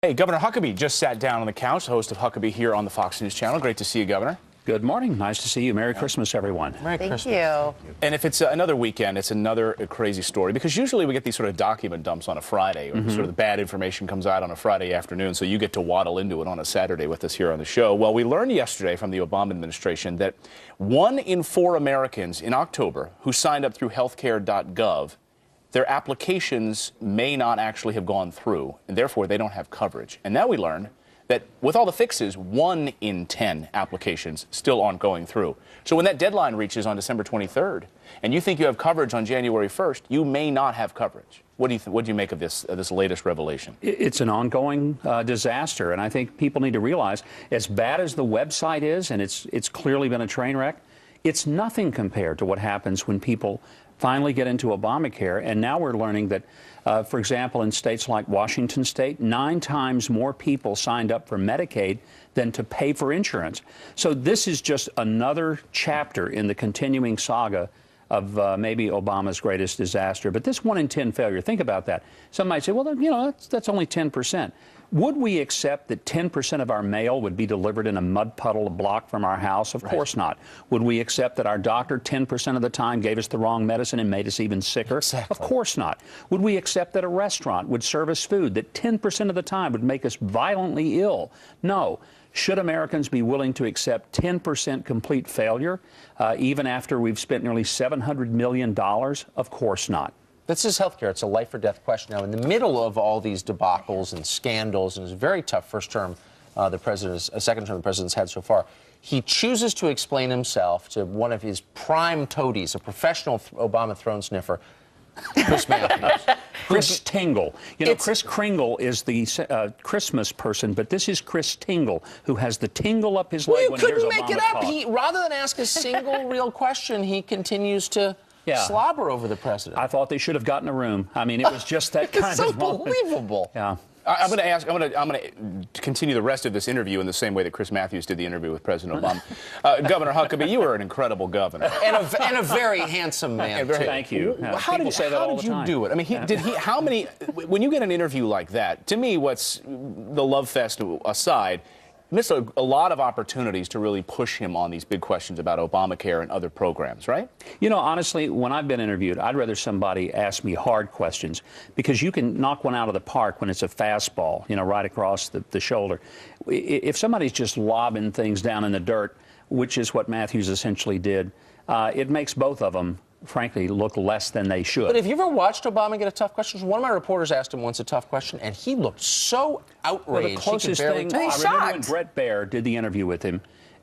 Hey, Governor Huckabee just sat down on the couch, the host of Huckabee here on the Fox News channel. Great to see you, Governor. Good morning. Nice to see you. Merry Christmas, everyone. Merry Christmas. Thank you. And if it's another weekend, it's another crazy story, because usually we get these sort of document dumps on a Friday, or sort of the bad information comes out on a Friday afternoon, so you get to waddle into it on a Saturday with us here on the show. Well, we learned yesterday from the Obama administration that 1 in 4 Americans in October who signed up through healthcare.gov, their applications may not actually have gone through, and therefore they don't have coverage. And now we learn that with all the fixes, 1 in 10 applications still aren't going through. So when that deadline reaches on December 23rd, and you think you have coverage on January 1st, you may not have coverage. What do you make of this latest revelation? It's an ongoing disaster, and I think people need to realize, as bad as the website is, and it's clearly been a train wreck, it's nothing compared to what happens when people finally get into Obamacare. And now we're learning that, for example, in states like Washington State, 9 times more people signed up for Medicaid than to pay for insurance. So this is just another chapter in the continuing saga of maybe Obama's greatest disaster. But this 1 in 10 failure, think about that. Some might say, well, you know, that's only 10%. Would we accept that 10% of our mail would be delivered in a mud puddle a block from our house? Of course not. Would we accept that our doctor 10% of the time gave us the wrong medicine and made us even sicker? Exactly. Of course not. Would we accept that a restaurant would serve us food that 10% of the time would make us violently ill? No. Should Americans be willing to accept 10% complete failure, even after we've spent nearly $700 million? Of course not. This is healthcare. It's a life or death question. Now, in the middle of all these debacles and scandals, and it's a very tough first term second term the president's had so far, he chooses to explain himself to one of his prime toadies, a professional Obama throne sniffer, Chris Matthews. Chris Tingle. You know, Chris Kringle is the Christmas person, but this is Chris Tingle, who has the tingle up his leg when he hears Obama couldn't make it up. talk. Rather than ask a single real question, he continues to slobber over the president. I thought they should have gotten a room. I mean, it was just that kind it's so of moment. believable. Yeah. I'm going to continue the rest of this interview in the same way that Chris Matthews did the interview with President Obama. Governor Huckabee, you are an incredible governor. And a very handsome man, too. Thank you. How did you do it? I mean, how many, when you get an interview like that, to me, what's the love fest aside, missed a lot of opportunities to really push him on these big questions about Obamacare and other programs, right? You know, honestly, when I've been interviewed, I'd rather somebody ask me hard questions, because you can knock one out of the park when it's a fastball, you know, right across the shoulder. If somebody's just lobbing things down in the dirt, which is what Matthews essentially did, it makes both of them, frankly, look less than they should. But have you ever watched Obama get a tough question? One of my reporters asked him once a tough question, and he looked so outraged. Well, the closest thing, I remember when Brett Baer did the interview with him,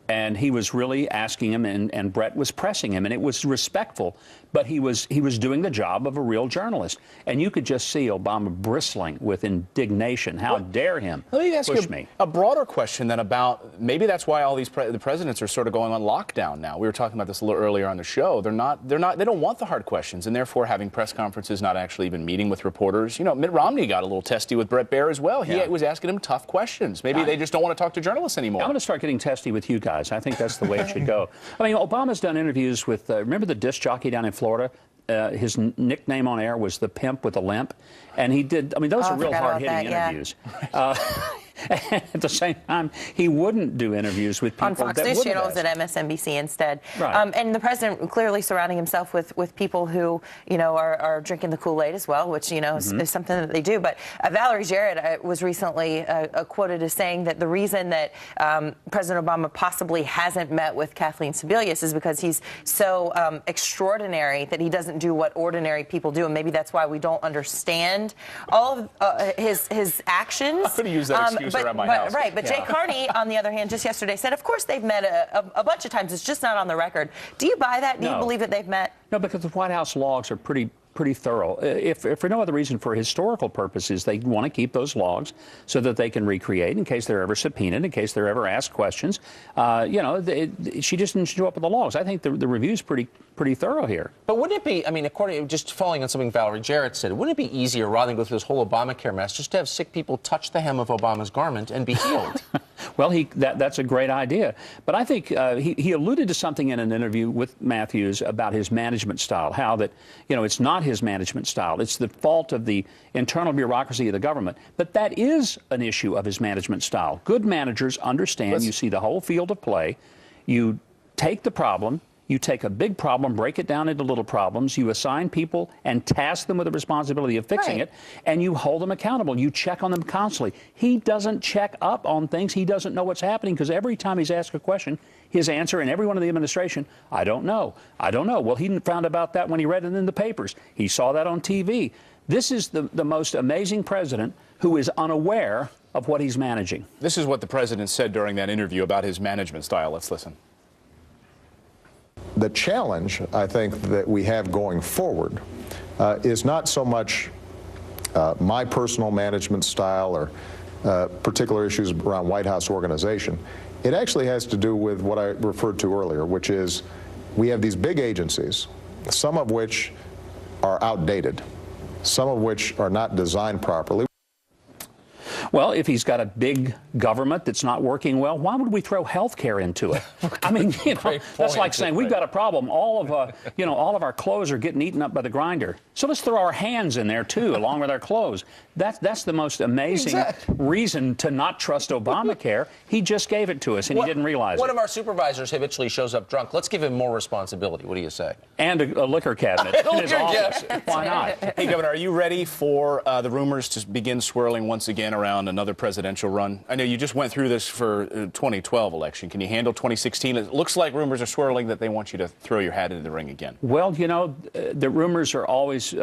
and he was really asking him, and Brett was pressing him, and it was respectful, but he was doing the job of a real journalist. And you could just see Obama bristling with indignation. How dare him Let me ask push you me. a broader question then about, maybe that's why all these the presidents are sort of going on lockdown now. We were talking about this a little earlier on the show. They don't want the hard questions, and therefore having press conferences, not actually even meeting with reporters. You know, Mitt Romney got a little testy with Brett Baer as well. He was asking him tough questions. Maybe they just don't want to talk to journalists anymore. I'm going to start getting testy with you guys. I think that's the way it should go. I mean, Obama's done interviews with, remember the disc jockey down in Florida? His nickname on air was the Pimp with a Limp. And he did, I mean, those are real hard-hitting interviews. At the same time, he wouldn't do interviews with people on Fox News channels at MSNBC instead. Right. And the president clearly surrounding himself with people who, you know, are drinking the Kool-Aid as well, which, you know, is something that they do. But Valerie Jarrett was recently quoted as saying that the reason that President Obama possibly hasn't met with Kathleen Sebelius is because he's so extraordinary that he doesn't do what ordinary people do. And maybe that's why we don't understand all of his actions. I'm going to use that excuse around my house. Right, but Jay Carney, on the other hand, just yesterday said, of course they've met a bunch of times. It's just not on the record. Do you buy that? Do you believe that they've met? No, because the White House logs are pretty thorough. If for no other reason, for historical purposes, they want to keep those logs so that they can recreate in case they're ever subpoenaed, in case they're ever asked questions. You know, she just didn't show up with the logs. I think the review's pretty thorough here. But wouldn't it be, I mean, just following on something Valerie Jarrett said, wouldn't it be easier, rather than go through this whole Obamacare mess, just to have sick people touch the hem of Obama's garment and be healed? Well, that's a great idea. But I think he alluded to something in an interview with Matthews about his management style, how that, it's not his management style. It's the fault of the internal bureaucracy of the government. But that is an issue of his management style. Good managers understand you see the whole field of play. You take the problem. You take a big problem, break it down into little problems, you assign people and task them with the responsibility of fixing it, and you hold them accountable. You check on them constantly. He doesn't check up on things. He doesn't know what's happening because every time he's asked a question, his answer in every one of the administration, I don't know. I don't know. Well, he found about that when he read it in the papers. He saw that on TV. This is the most amazing president who is unaware of what he's managing. This is what the president said during that interview about his management style. Let's listen. The challenge, I think, that we have going forward is not so much my personal management style or particular issues around White House organization. It actually has to do with what I referred to earlier, which is we have these big agencies, some of which are outdated, some of which are not designed properly. Well, if he's got a big government that's not working well, why would we throw health care into it? I mean, that's like saying we've got a problem. All of our clothes are getting eaten up by the grinder. So let's throw our hands in there too, along with our clothes. That's the most amazing reason to not trust Obamacare. He just gave it to us, and he didn't realize One it. of our supervisors habitually shows up drunk. Let's give him more responsibility. What do you say? And a liquor cabinet in his office. Why not? Hey, Governor, are you ready for the rumors to begin swirling once again around another presidential run? I know you just went through this for 2012 election. Can you handle 2016? It looks like rumors are swirling that they want you to throw your hat into the ring again. Well, the rumors are always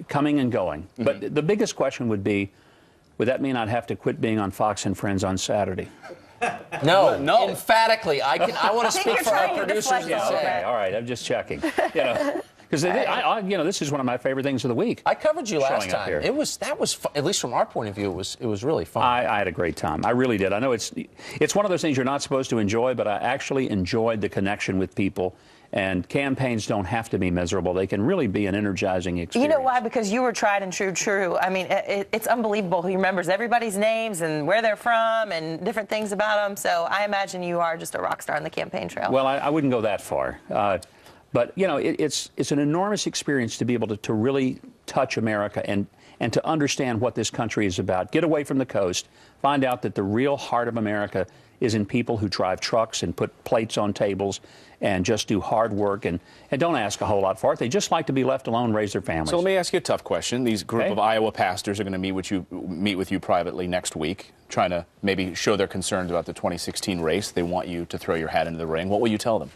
coming and going. But the biggest question would be, would that mean I'd have to quit being on Fox and Friends on Saturday? No. Emphatically. I want to speak for our producers and say. Okay, all right, I'm just checking. Because this is one of my favorite things of the week. I covered you last time. That was fun. At least from our point of view, it was really fun. I had a great time. I really did. I know it's one of those things you're not supposed to enjoy, but I actually enjoyed the connection with people. And campaigns don't have to be miserable. They can really be an energizing experience. You know why? Because you were tried and true. I mean, it's unbelievable. He remembers everybody's names and where they're from and different things about them. So I imagine you are just a rock star on the campaign trail. Well, I wouldn't go that far. But, it's an enormous experience to be able to really touch America and to understand what this country is about. Get away from the coast. Find out that the real heart of America is in people who drive trucks and put plates on tables and just do hard work and don't ask a whole lot for it. They just like to be left alone, raise their families. So let me ask you a tough question. These group of Iowa pastors are going to meet with you privately next week, trying to maybe show their concerns about the 2016 race. They want you to throw your hat into the ring. What will you tell them?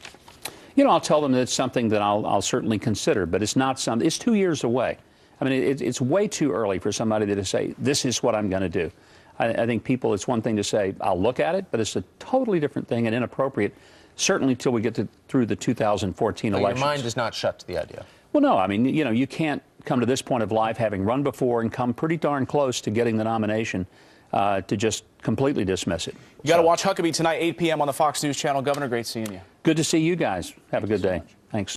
I'll tell them that it's something that I'll certainly consider, but it's not something. It's 2 years away. I mean, it's way too early for somebody to say, this is what I'm going to do. I think it's one thing to say, I'll look at it, but it's a totally different thing and inappropriate, certainly until we get through the 2014 elections. Your mind is not shut to the idea. Well, no. I mean, you can't come to this point of life having run before and come pretty darn close to getting the nomination to just completely dismiss it. You got to watch Huckabee tonight, 8 p.m. on the Fox News Channel. Governor, great seeing you. Good to see you guys. Have a good day. Thanks.